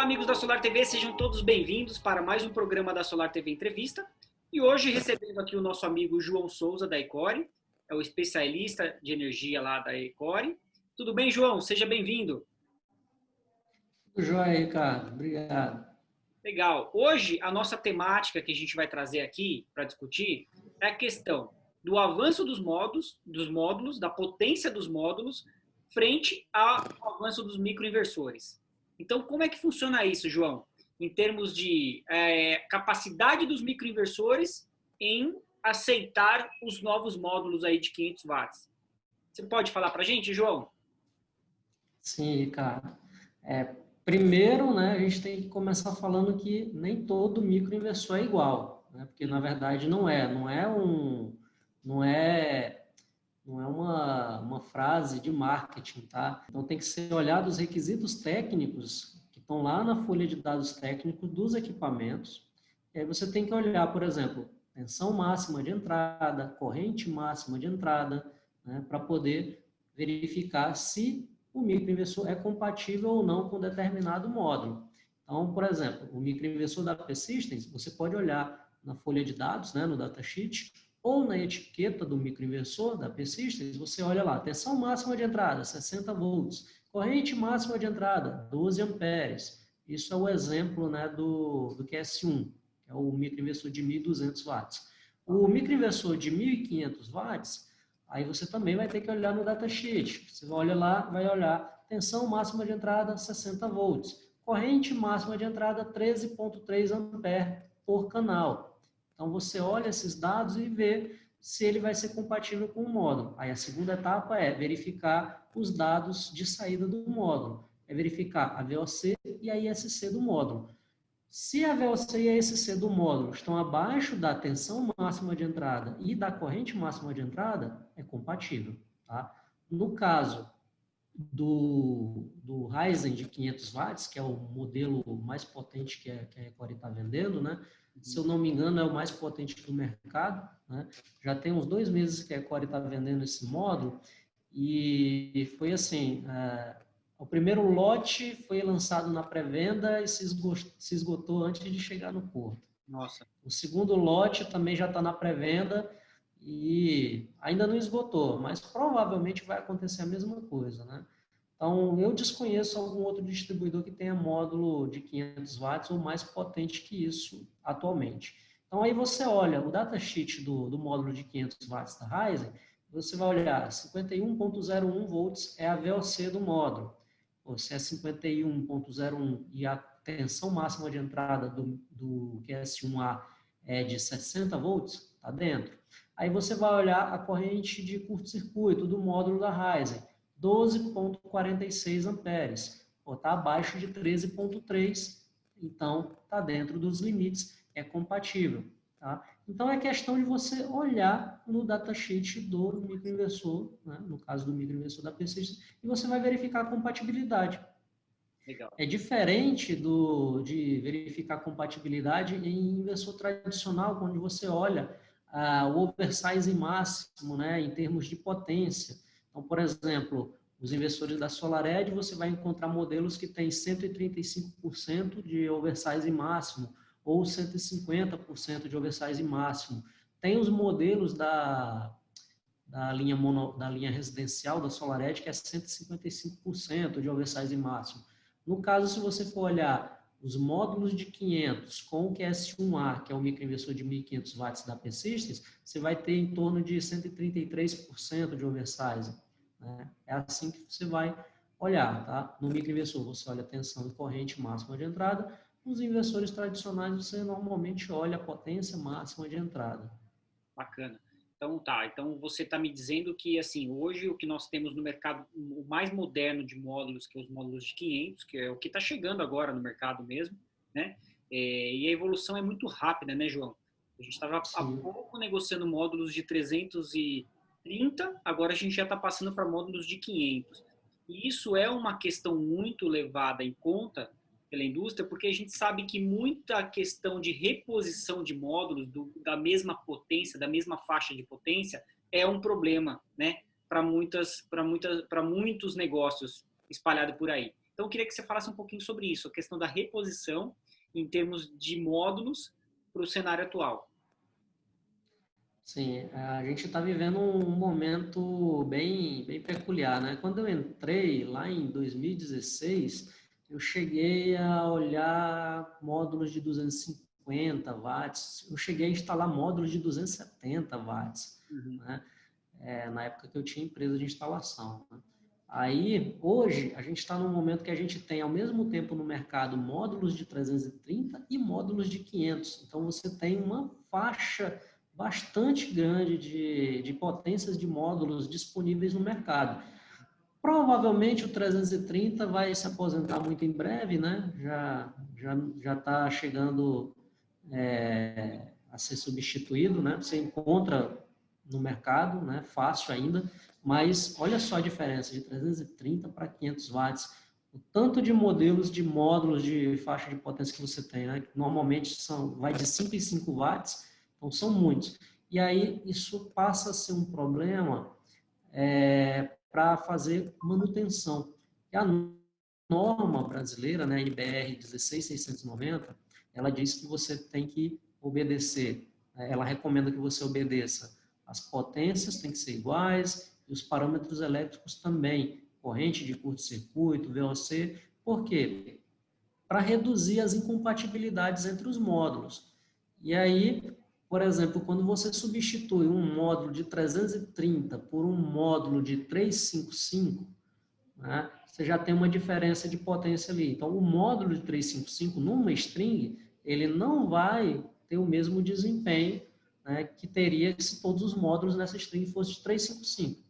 Olá, amigos da Solar TV, sejam todos bem-vindos para mais um programa da Solar TV Entrevista. E hoje recebendo aqui o nosso amigo João Souza, da Ecore, é o especialista de energia lá da Ecore. Tudo bem, João? Seja bem-vindo. Tudo jóia, Ricardo. Obrigado. Legal. Hoje, a nossa temática que a gente vai trazer aqui para discutir é a questão do avanço dos módulos, da potência dos módulos, frente ao avanço dos microinversores. Então, como é que funciona isso, João? Em termos de capacidade dos microinversores em aceitar os novos módulos aí de 500 watts. Você pode falar para a gente, João? Sim, Ricardo. Primeiro, né, a gente tem que começar falando que nem todo microinversor é igual, né? Porque na verdade não é uma frase de marketing, tá? Então tem que ser olhado os requisitos técnicos que estão lá na folha de dados técnicos dos equipamentos. E aí você tem que olhar, por exemplo, tensão máxima de entrada, corrente máxima de entrada, né, para poder verificar se o microinversor é compatível ou não com determinado módulo. Então, por exemplo, o microinversor da P-Systems, você pode olhar na folha de dados, né, no datasheet, ou na etiqueta do microinversor da P-Systems, você olha lá, tensão máxima de entrada, 60 volts, corrente máxima de entrada, 12 amperes. Isso é o exemplo, né, do QS1, que é o microinversor de 1.200 watts. O microinversor de 1.500 watts, aí você também vai ter que olhar no datasheet. Você vai olhar tensão máxima de entrada 60 volts, corrente máxima de entrada 13,3 ampere por canal. Então você olha esses dados e vê se ele vai ser compatível com o módulo. Aí a segunda etapa é verificar os dados de saída do módulo. É verificar a VOC e a ISC do módulo. Se a VOC e a ISC do módulo estão abaixo da tensão máxima de entrada e da corrente máxima de entrada, é compatível. Tá? No caso do Ryzen de 500 watts, que é o modelo mais potente que a Ecore está vendendo, né? Se eu não me engano, é o mais potente do mercado, né? Já tem uns 2 meses que a Ecore está vendendo esse módulo e foi assim, o primeiro lote foi lançado na pré-venda e se esgotou antes de chegar no porto. Nossa. O segundo lote também já está na pré-venda e ainda não esgotou, mas provavelmente vai acontecer a mesma coisa, né? Então, eu desconheço algum outro distribuidor que tenha módulo de 500 watts ou mais potente que isso atualmente. Então, aí você olha o datasheet do módulo de 500 watts da Ryzen, você vai olhar 51,01 volts é a VOC do módulo. Ou se é 51,01 e a tensão máxima de entrada do QS1A é de 60 volts, está dentro. Aí você vai olhar a corrente de curto-circuito do módulo da Ryzen, 12,46 amperes. Está abaixo de 13,3, então está dentro dos limites, é compatível. Tá? Então é questão de você olhar no datasheet do microinversor, né? No caso do microinversor da P-Systems, e você vai verificar a compatibilidade. Legal. É diferente de verificar compatibilidade em inversor tradicional, onde você olha o oversize máximo, né, em termos de potência. Então, por exemplo, os inversores da SolarEdge, você vai encontrar modelos que têm 135% de oversize máximo ou 150% de oversize máximo. Tem os modelos da linha residencial da SolarEdge, que é 155% de oversize máximo. No caso, se você for olhar os módulos de 500 com o QS1A, que é o microinversor de 1.500 watts da P-Systems, você vai ter em torno de 133% de oversize. Né? É assim que você vai olhar. Tá? No microinversor, você olha a tensão e corrente máxima de entrada. Nos inversores tradicionais, você normalmente olha a potência máxima de entrada. Bacana. Então tá, então você está me dizendo que assim, hoje o que nós temos no mercado, o mais moderno de módulos, que é os módulos de 500, que é o que está chegando agora no mercado mesmo, né? E a evolução é muito rápida, né, João? A gente estava há pouco negociando módulos de 330, agora a gente já está passando para módulos de 500. E isso é uma questão muito levada em conta pela indústria, porque a gente sabe que muita questão de reposição de módulos da mesma potência, da mesma faixa de potência, é um problema, né, para muitos negócios espalhados por aí. Então, eu queria que você falasse um pouquinho sobre isso, a questão da reposição em termos de módulos para o cenário atual. Sim, a gente está vivendo um momento bem peculiar, né? Quando eu entrei lá em 2016, eu cheguei a olhar módulos de 250 watts, eu cheguei a instalar módulos de 270 watts, Uhum. né? Na época que eu tinha empresa de instalação, né? Aí, hoje, a gente está num momento que a gente tem, ao mesmo tempo, no mercado, módulos de 330 e módulos de 500. Então, você tem uma faixa bastante grande de potências de módulos disponíveis no mercado. Provavelmente o 330 vai se aposentar muito em breve, né? Já está chegando a ser substituído, né? Você encontra no mercado, né? Fácil ainda, mas olha só a diferença de 330 para 500 watts. O tanto de modelos de módulos de faixa de potência que você tem, né? Normalmente vai de 5 em 5 watts, então são muitos. E aí isso passa a ser um problema para fazer manutenção. E a norma brasileira, né, a NBR 16690, ela diz que você tem que obedecer, ela recomenda que você obedeça. As potências têm que ser iguais e os parâmetros elétricos também, corrente de curto-circuito, VOC. Por quê? Para reduzir as incompatibilidades entre os módulos. E aí, por exemplo, quando você substitui um módulo de 330 por um módulo de 355, né, você já tem uma diferença de potência ali. Então, o módulo de 355 numa string, ele não vai ter o mesmo desempenho, né, que teria se todos os módulos nessa string fossem de 355.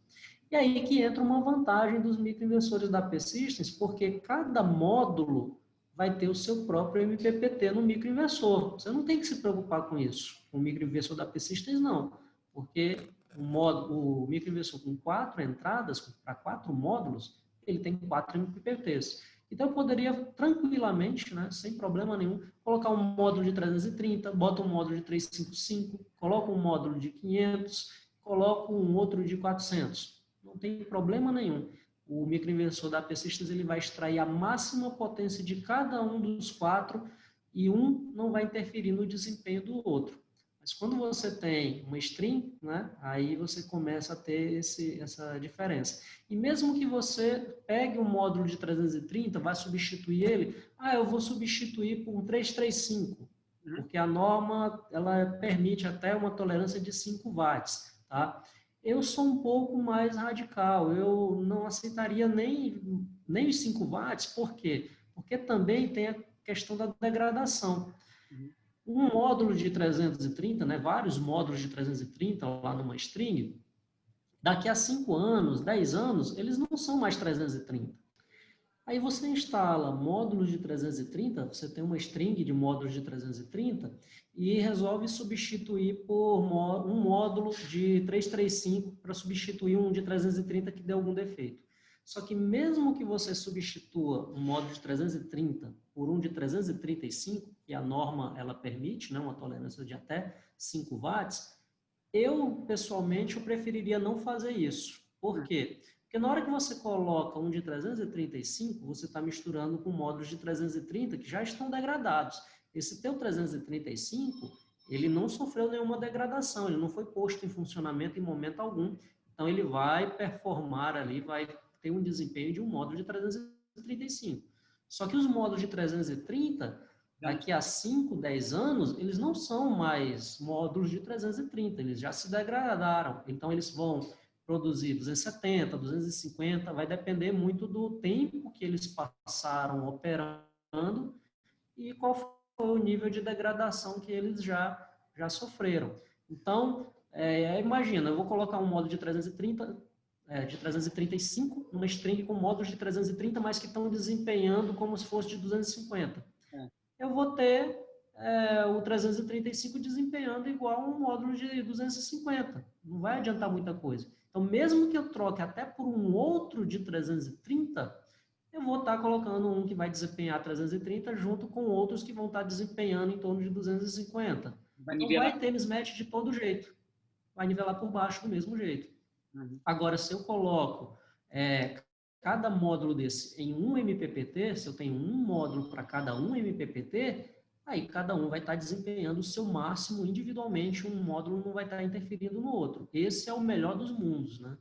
E aí que entra uma vantagem dos microinversores da P-Systems, porque cada módulo vai ter o seu próprio MPPT no microinversor. Você não tem que se preocupar com isso. Com o microinversor da P-Systems, não. Porque o microinversor com 4 entradas, para 4 módulos, ele tem 4 MPPTs. Então, eu poderia tranquilamente, né, sem problema nenhum, colocar um módulo de 330, bota um módulo de 355, coloca um módulo de 500, coloca um outro de 400. Não tem problema nenhum. O microinversor da P-Systems ele vai extrair a máxima potência de cada um dos 4 e um não vai interferir no desempenho do outro. Mas quando você tem uma string, né, aí você começa a ter essa diferença. E mesmo que você pegue um módulo de 330, vai substituir ele, eu vou substituir por um 335, porque a norma ela permite até uma tolerância de 5 watts, tá? Eu sou um pouco mais radical, eu não aceitaria nem os 5 watts, por quê? Porque também tem a questão da degradação. Um módulo de 330, né, vários módulos de 330 lá numa string, daqui a 5 anos, 10 anos, eles não são mais 330. Aí você instala módulos de 330, você tem uma string de módulos de 330 e resolve substituir por um módulo de 335 para substituir um de 330 que deu algum defeito. Só que mesmo que você substitua um módulo de 330 por um de 335, que a norma ela permite, né, uma tolerância de até 5 watts, pessoalmente, eu preferiria não fazer isso. Por quê? Porque na hora que você coloca um de 335, você está misturando com módulos de 330 que já estão degradados. Esse teu 335, ele não sofreu nenhuma degradação, ele não foi posto em funcionamento em momento algum. Então, ele vai performar ali, vai ter um desempenho de um módulo de 335. Só que os módulos de 330, daqui a 5, 10 anos, eles não são mais módulos de 330, eles já se degradaram. Então, eles vão produzir 270, 250, vai depender muito do tempo que eles passaram operando e qual foi o nível de degradação que eles já sofreram. Então, imagina, eu vou colocar um módulo de 330, de 335, numa string com módulos de 330, mas que estão desempenhando como se fosse de 250. Eu vou ter o 335 desempenhando igual um módulo de 250. Não vai adiantar muita coisa. Então, mesmo que eu troque até por um outro de 330, eu vou estar colocando um que vai desempenhar 330 junto com outros que vão estar desempenhando em torno de 250. Então, vai ter mismatch de todo jeito. Vai nivelar por baixo do mesmo jeito. Agora, se eu coloco cada módulo desse em um MPPT, se eu tenho um módulo para cada um MPPT, aí cada um vai estar desempenhando o seu máximo individualmente, um módulo não vai estar interferindo no outro. Esse é o melhor dos mundos, né?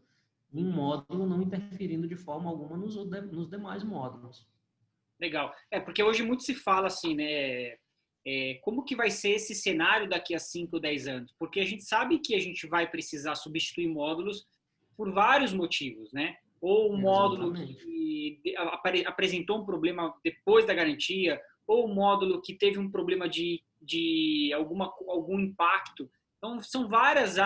Um módulo não interferindo de forma alguma nos demais módulos. Legal. Porque hoje muito se fala assim, né? Como que vai ser esse cenário daqui a 5 ou 10 anos? Porque a gente sabe que a gente vai precisar substituir módulos por vários motivos, né? Ou um módulo Exatamente. que apresentou um problema depois da garantia, ou um módulo que teve um problema de algum impacto. Então, são várias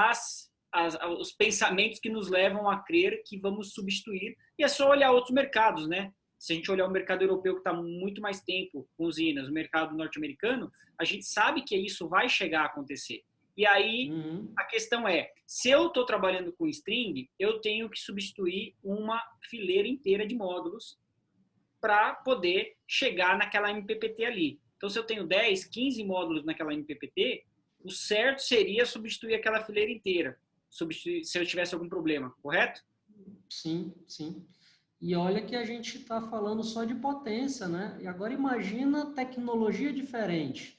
os pensamentos que nos levam a crer que vamos substituir. E é só olhar outros mercados, né? Se a gente olhar o mercado europeu, que está muito mais tempo com usinas, o mercado norte-americano, a gente sabe que isso vai chegar a acontecer. E aí, a questão é, se eu estou trabalhando com string, eu tenho que substituir uma fileira inteira de módulos para poder chegar naquela MPPT ali. Então, se eu tenho 10, 15 módulos naquela MPPT, o certo seria substituir aquela fileira inteira, se eu tivesse algum problema, correto? Sim, sim. E olha que a gente está falando só de potência, né? E agora imagina tecnologia diferente.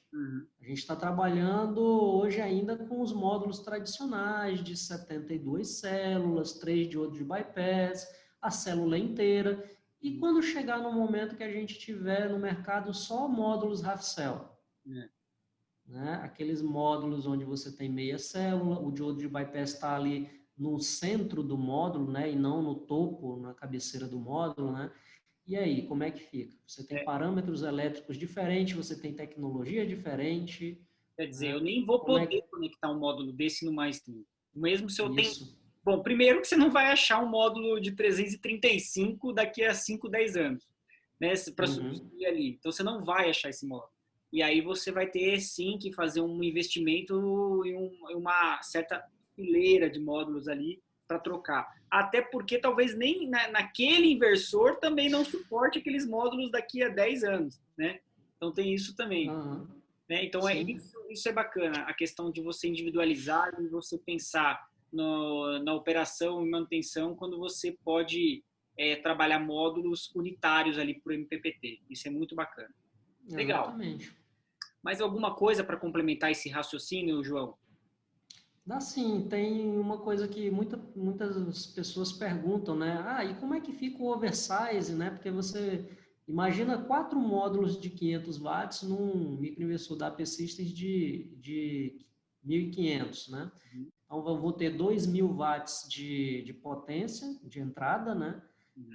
A gente está trabalhando hoje ainda com os módulos tradicionais de 72 células, 3 diodos de bypass, a célula inteira. E quando chegar no momento que a gente tiver no mercado só módulos half-cell, né? Aqueles módulos onde você tem meia célula, o diodo de bypass está ali no centro do módulo, né, e não no topo, na cabeceira do módulo, né? E aí, como é que fica? Você tem parâmetros elétricos diferentes, você tem tecnologia diferente. Quer dizer, Né? eu nem vou Como é poder que... conectar um módulo desse no MyStream. Mesmo se eu tenho... Isso. Bom, primeiro que você não vai achar um módulo de 335 daqui a 5, 10 anos, né, para substituir ali. Então, você não vai achar esse módulo. E aí você vai ter, sim, que fazer um investimento em uma certa fileira de módulos ali para trocar. Até porque talvez nem naquele inversor também não suporte aqueles módulos daqui a 10 anos, né? Então, tem isso também. Né? Então, Sim. isso é bacana, a questão de você individualizar e você pensar na operação e manutenção quando você pode trabalhar módulos unitários ali para o MPPT. Isso é muito bacana. Legal. Exatamente. Mais alguma coisa para complementar esse raciocínio, João? Dá sim, tem uma coisa que muitas pessoas perguntam, né? Ah, e como é que fica o oversize, né? Porque você imagina 4 módulos de 500 watts num microinversor da AP Systems de 1.500, né? Então, eu vou ter 2.000 watts de potência de entrada, né?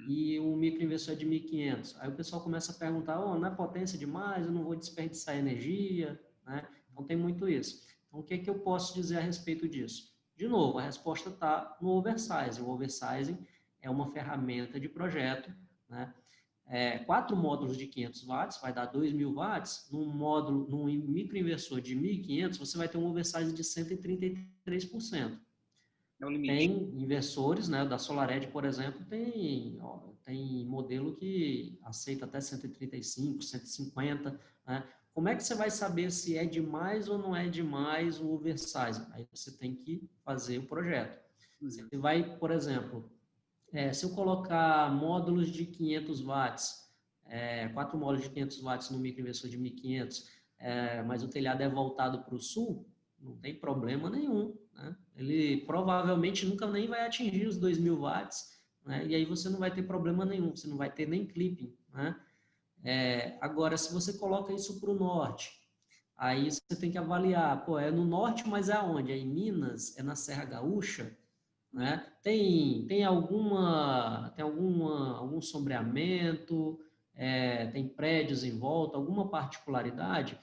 E um microinversor de 1.500. Aí o pessoal começa a perguntar, oh, não é potência demais, eu não vou desperdiçar energia, né? Então, tem muito isso. Então, o que é que eu posso dizer a respeito disso? De novo, a resposta está no oversize. O oversizing é uma ferramenta de projeto, né? 4 módulos de 500 watts vai dar 2.000 watts. Num microinversor de 1.500, você vai ter um oversize de 133%. É o limite. Tem inversores, né, da SolarEdge, por exemplo, tem modelo que aceita até 135, 150, né? Como é que você vai saber se é demais ou não é demais o oversize? Aí você tem que fazer o projeto. Você vai, por exemplo, se eu colocar módulos de 500 watts, 4 módulos de 500 watts no microinversor de 1.500, mas o telhado é voltado para o sul, não tem problema nenhum, né? Ele provavelmente nunca nem vai atingir os 2.000 watts, né? E aí você não vai ter problema nenhum, você não vai ter nem clipping, né? Agora, se você coloca isso para o norte, aí você tem que avaliar, pô, é no norte, mas é aonde? É em Minas? É na Serra Gaúcha? Né? Tem algum sombreamento, tem prédios em volta, alguma particularidade?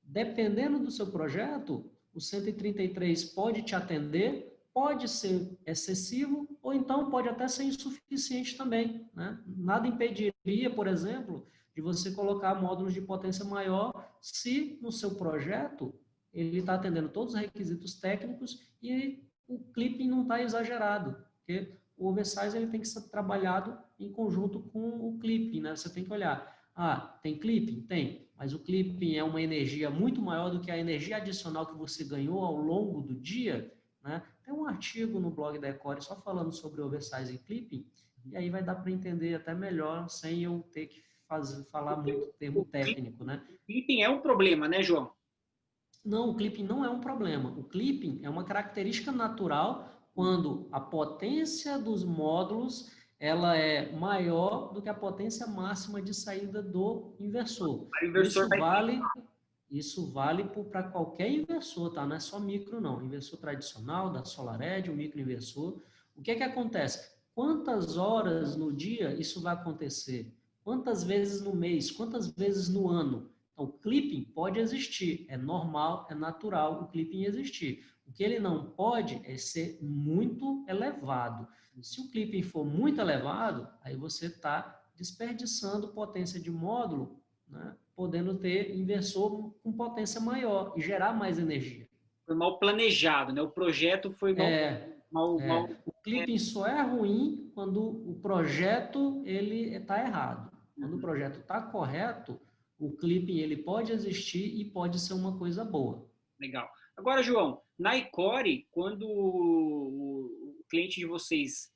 Dependendo do seu projeto, o 133 pode te atender, pode ser excessivo, ou então pode até ser insuficiente também, né? Nada impediria, por exemplo, de você colocar módulos de potência maior se no seu projeto ele está atendendo todos os requisitos técnicos e o clipping não está exagerado, porque o oversize ele tem que ser trabalhado em conjunto com o clipping, né? Você tem que olhar, tem clipping? Tem, mas o clipping é uma energia muito maior do que a energia adicional que você ganhou ao longo do dia, né? tem um artigo no blog da Ecore só falando sobre oversize e clipping, e aí vai dar para entender até melhor, sem eu ter que falar muito termo O técnico, né? clipping é um problema, né, João? Não, o clipping não é um problema. O clipping é uma característica natural quando a potência dos módulos ela é maior do que a potência máxima de saída do inversor. O inversor vai... Isso vale para qualquer inversor, tá? Não é só micro, não. Inversor tradicional, da SolarEdge, o microinversor. O que é que acontece? Quantas horas no dia isso vai acontecer? Quantas vezes no mês? Quantas vezes no ano? Então, o clipping pode existir, é normal, é natural o clipping existir. O que ele não pode é ser muito elevado. Se o clipping for muito elevado, aí você está desperdiçando potência de módulo, né, podendo ter inversor com potência maior e gerar mais energia. Foi mal planejado, né? O projeto foi mal. O clipping só é ruim quando o projeto ele está errado. Quando o projeto está correto, o clipping ele pode existir e pode ser uma coisa boa. Legal. Agora, João, na Ecore, quando o cliente de vocês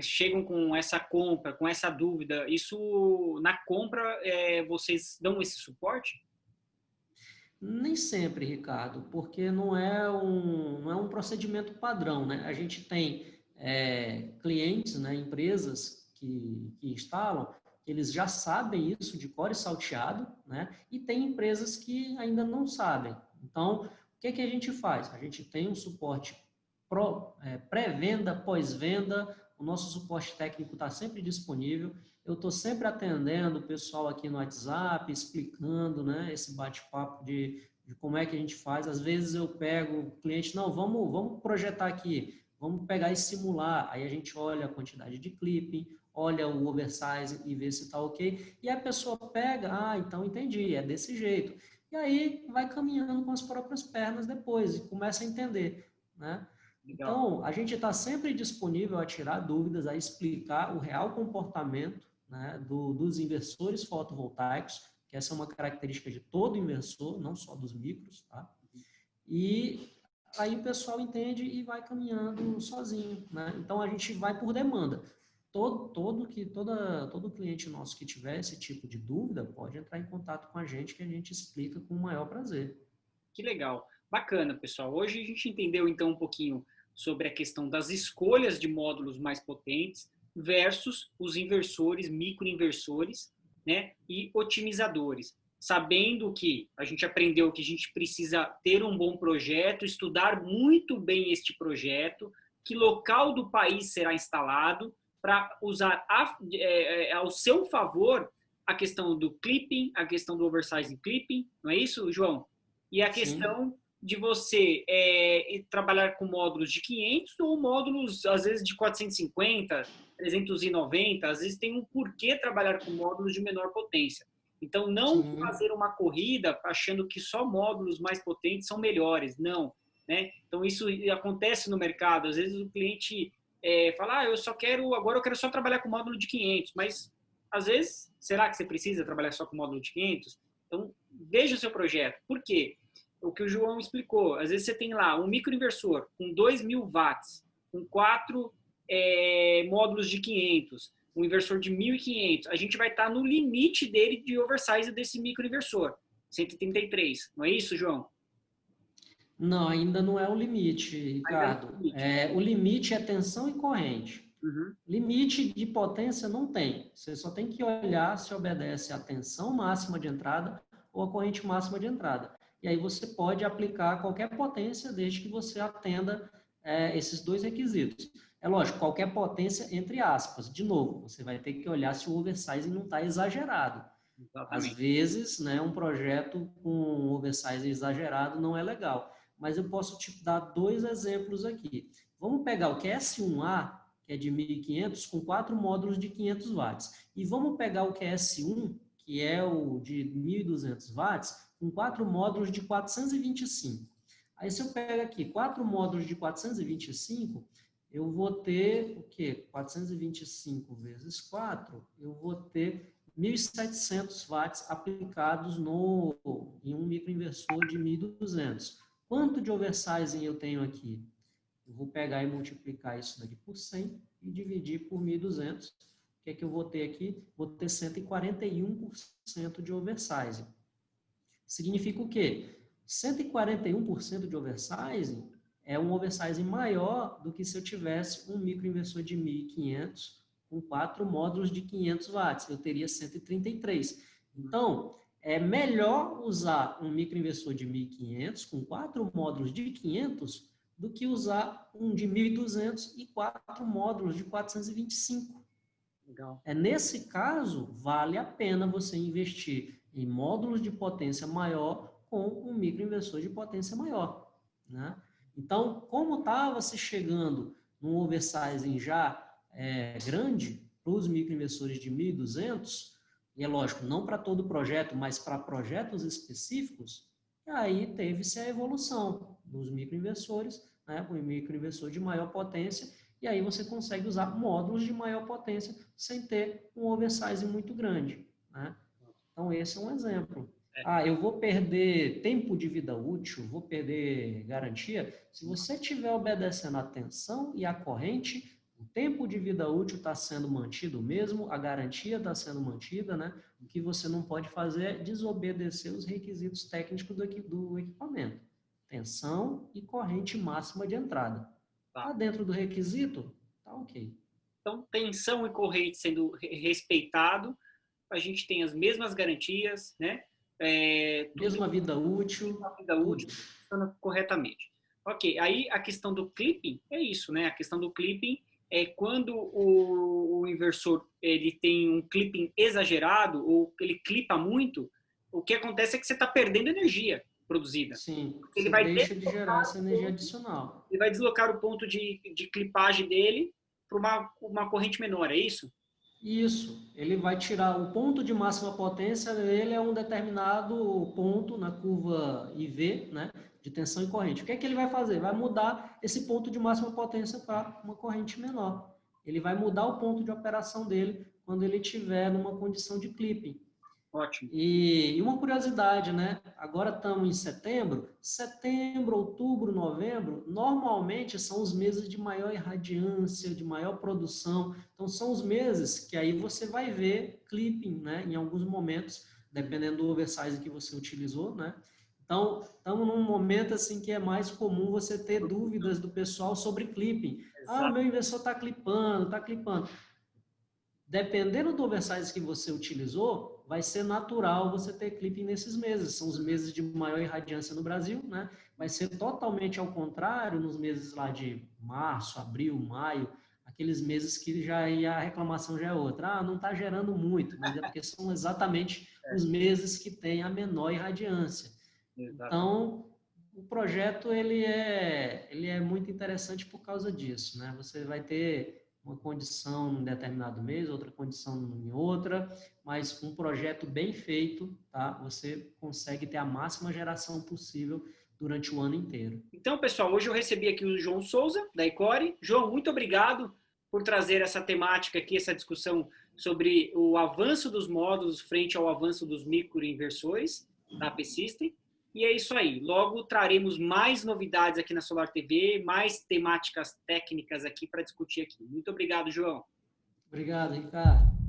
chegam com essa compra, com essa dúvida, isso na compra vocês dão esse suporte? Nem sempre, Ricardo, porque não é um procedimento padrão, né? A gente tem clientes, né, empresas que instalam, eles já sabem isso de core salteado, né? E tem empresas que ainda não sabem. Então, o que a gente faz? A gente tem um suporte pré-venda, pós-venda, o nosso suporte técnico está sempre disponível. Eu estou sempre atendendo o pessoal aqui no WhatsApp, explicando, né, esse bate-papo de como é que a gente faz. Às vezes eu pego o cliente, não, vamos projetar aqui, vamos pegar e simular. Aí a gente olha a quantidade de clipping, olha o oversize e vê se está ok. E a pessoa pega, então entendi, é desse jeito. E aí vai caminhando com as próprias pernas depois e começa a entender, né? Legal. Então, a gente está sempre disponível a tirar dúvidas, a explicar o real comportamento, né, dos inversores fotovoltaicos, que essa é uma característica de todo inversor, não só dos micros, tá? E aí o pessoal entende e vai caminhando sozinho, né? Então, a gente vai por demanda. Todo cliente nosso que tiver esse tipo de dúvida pode entrar em contato com a gente, que a gente explica com o maior prazer. Que legal. Bacana, pessoal. Hoje a gente entendeu então um pouquinho sobre a questão das escolhas de módulos mais potentes versus os inversores, microinversores, né, e otimizadores. Sabendo que a gente aprendeu que a gente precisa ter um bom projeto, estudar muito bem este projeto, que local do país será instalado, para usar ao seu favor a questão do clipping, a questão do oversizing clipping, não é isso, João? E a questão de você trabalhar com módulos de 500 ou módulos, às vezes, de 450, 390. Às vezes tem um porquê trabalhar com módulos de menor potência. Então, não fazer uma corrida achando que só módulos mais potentes são melhores. Não. Né? Então, isso acontece no mercado. Às vezes o cliente fala, agora eu quero só trabalhar com módulo de 500. Mas, às vezes, será que você precisa trabalhar só com módulo de 500? Então, veja o seu projeto. Por quê? O que o João explicou. Às vezes você tem lá um microinversor com 2.000 watts, com 4 módulos de 500, um inversor de 1.500. A gente vai estar no limite dele de oversize desse microinversor, 133. Não é isso, João? Não, ainda não é o limite, Ricardo. O limite é tensão e corrente. Uhum. Limite de potência não tem. Você só tem que olhar se obedece à tensão máxima de entrada ou à corrente máxima de entrada. E aí você pode aplicar qualquer potência desde que você atenda esses dois requisitos. É lógico, qualquer potência entre aspas. De novo, você vai ter que olhar se o oversize não está exagerado. Exatamente. Às vezes, né, um projeto com oversize exagerado não é legal. Mas eu posso te dar dois exemplos aqui. Vamos pegar o QS1A, que é de 1.500, com 4 módulos de 500 watts. E vamos pegar o QS1, que é o de 1.200 watts, com 4 módulos de 425. Aí, se eu pego aqui 4 módulos de 425, eu vou ter o quê? 425 vezes 4, eu vou ter 1.700 watts aplicados em um microinversor de 1.200. Quanto de oversizing eu tenho aqui? Eu vou pegar e multiplicar isso daqui por 100 e dividir por 1.200. O que é que eu vou ter aqui? Vou ter 141% de oversizing. Significa o quê? 141% de oversizing é um oversizing maior do que se eu tivesse um microinversor de 1.500 com 4 módulos de 500 watts. Eu teria 133. Então, é melhor usar um microinversor de 1.500 com 4 módulos de 500 do que usar um de 1.200 e 4 módulos de 425. Legal. Nesse caso, vale a pena você investir em módulos de potência maior com um microinversor de potência maior, né? Então, como estava se chegando num oversizing já grande para os microinversores de 1.200, e é lógico, não para todo projeto, mas para projetos específicos, aí teve-se a evolução dos microinversores, né, com o microinversor de maior potência, e aí você consegue usar módulos de maior potência sem ter um oversize muito grande, né? Então, esse é um exemplo. Eu vou perder tempo de vida útil, vou perder garantia. Se você estiver obedecendo a tensão e a corrente, o tempo de vida útil está sendo mantido mesmo, a garantia está sendo mantida, né? O que você não pode fazer é desobedecer os requisitos técnicos do equipamento. Tensão e corrente máxima de entrada. Está dentro do requisito? Tá ok. Então, tensão e corrente sendo respeitado, a gente tem as mesmas garantias, né? Mesma vida útil. Mesma vida útil, funciona corretamente. Ok, aí a questão do clipping é isso, né? A questão do clipping é quando o inversor ele tem um clipping exagerado ou ele clipa muito, o que acontece é que você está perdendo energia produzida. Sim, ele você deixa de gerar essa energia adicional. Ele vai deslocar o ponto de clipagem dele para uma corrente menor, é isso? Isso, ele vai tirar o ponto de máxima potência dele é um determinado ponto na curva IV, né, de tensão e corrente. O que é que ele vai fazer? Vai mudar esse ponto de máxima potência para uma corrente menor. Ele vai mudar o ponto de operação dele quando ele estiver numa condição de clipping. Ótimo. E uma curiosidade, né? Agora estamos em setembro, outubro, novembro, normalmente são os meses de maior irradiância, de maior produção. Então, são os meses que aí você vai ver clipping, né? Em alguns momentos, dependendo do oversize que você utilizou, né? Então, estamos num momento assim que é mais comum você ter dúvidas do pessoal sobre clipping. O meu inversor está clipando, está clipando. Dependendo do oversize que você utilizou, vai ser natural você ter clipping nesses meses. São os meses de maior irradiância no Brasil, né? Vai ser totalmente ao contrário nos meses lá de março, abril, maio, aqueles meses que já a reclamação já é outra. Não está gerando muito, mas é porque são exatamente os meses que têm a menor irradiância. Então, o projeto ele é muito interessante por causa disso, né? Você vai ter uma condição em determinado mês, outra condição em outra, mas com um projeto bem feito, tá? Você consegue ter a máxima geração possível durante o ano inteiro. Então, pessoal, hoje eu recebi aqui o João Souza, da Ecore. João, muito obrigado por trazer essa temática aqui, essa discussão sobre o avanço dos módulos frente ao avanço dos microinversores da AP System. E é isso aí. Logo traremos mais novidades aqui na Solar TV, mais temáticas técnicas aqui para discutir aqui. Muito obrigado, João. Obrigado, Ricardo.